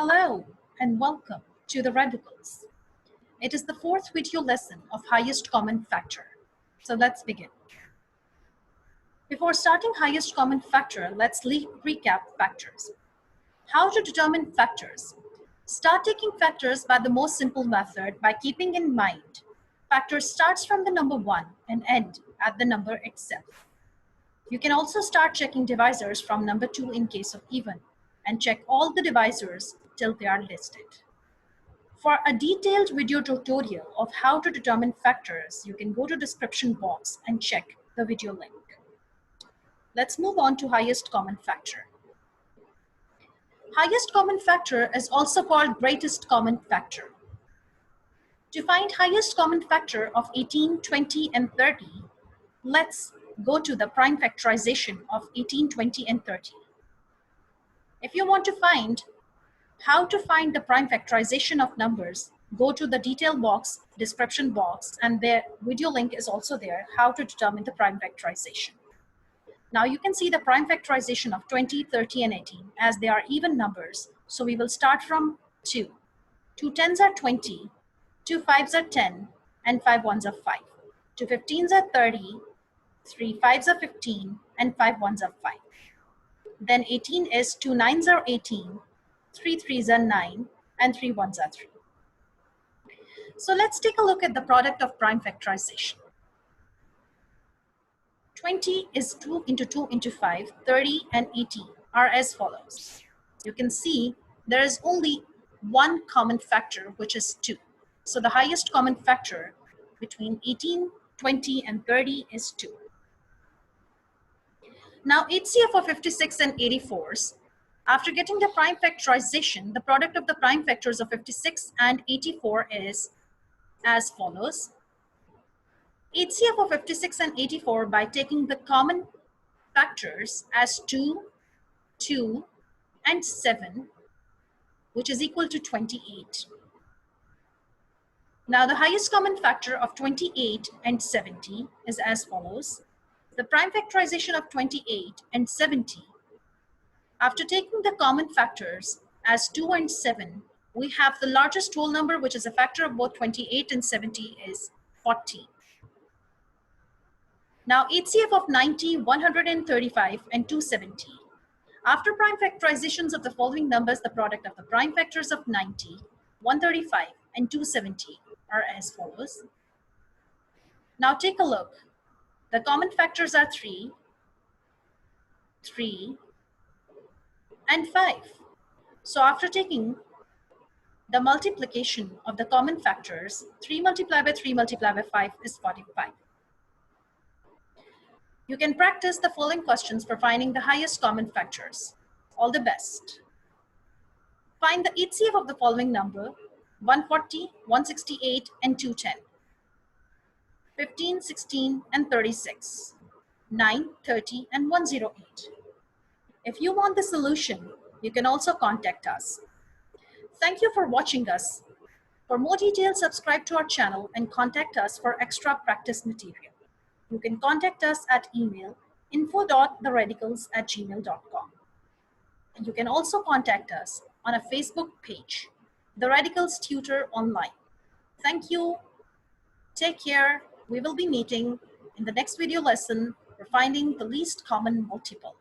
Hello and welcome to the Radicals. It is the fourth video lesson of highest common factor. So let's begin. Before starting highest common factor, let's recap factors. How to determine factors? Start taking factors by the most simple method by keeping in mind factor starts from the number 1 and end at the number itself. You can also start checking divisors from number 2 in case of even and check all the divisors till they are listed. For a detailed video tutorial of how to determine factors, you can go to description box and check the video link. Let's move on to highest common factor. Highest common factor is also called greatest common factor. To find highest common factor of 18, 20, and 30, let's go to the prime factorization of 18, 20, and 30. If you want to find how to find the prime factorization of numbers, go to the detail box, description box, and the video link is also there, how to determine the prime factorization. Now you can see the prime factorization of 20, 30, and 18 as they are even numbers. So we will start from 2. 2 tens are 20, 2 fives are 10, and 5 ones are 5. 2 15s are 30, 3 fives are 15, and 5 ones are 5. Then 18 is 2 nines are 18, 3 threes are 9, and 3 ones are 3. So let's take a look at the product of prime factorization. 20 is 2 into 2 into 5, 30 and 80 are as follows. You can see there is only one common factor, which is 2. So the highest common factor between 18, 20, and 30 is 2. Now HCF of 56 and 84s, after getting the prime factorization, the product of the prime factors of 56 and 84 is as follows. HCF of 56 and 84 by taking the common factors as 2, 2, and 7, which is equal to 28. Now the highest common factor of 28 and 70 is as follows. The prime factorization of 28 and 70, after taking the common factors as 2 and 7, we have the largest whole number, which is a factor of both 28 and 70, is 40. Now HCF of 90, 135, and 270. After prime factorizations of the following numbers, the product of the prime factors of 90, 135, and 270 are as follows. Now take a look. The common factors are 3, 3, and 5. So after taking the multiplication of the common factors, 3 multiplied by 3 multiplied by 5 is 45. You can practice the following questions for finding the highest common factors. All the best. Find the HCF of the following number: 140, 168, and 210. 15, 16, and 36. 9, 30, and 108. If you want the solution, you can also contact us. Thank you for watching us. For more details, subscribe to our channel and contact us for extra practice material. You can contact us at email info.theradicals@gmail.com. And you can also contact us on a Facebook page, The Radicals Tutor Online. Thank you. Take care. We will be meeting in the next video lesson for finding the least common multiple.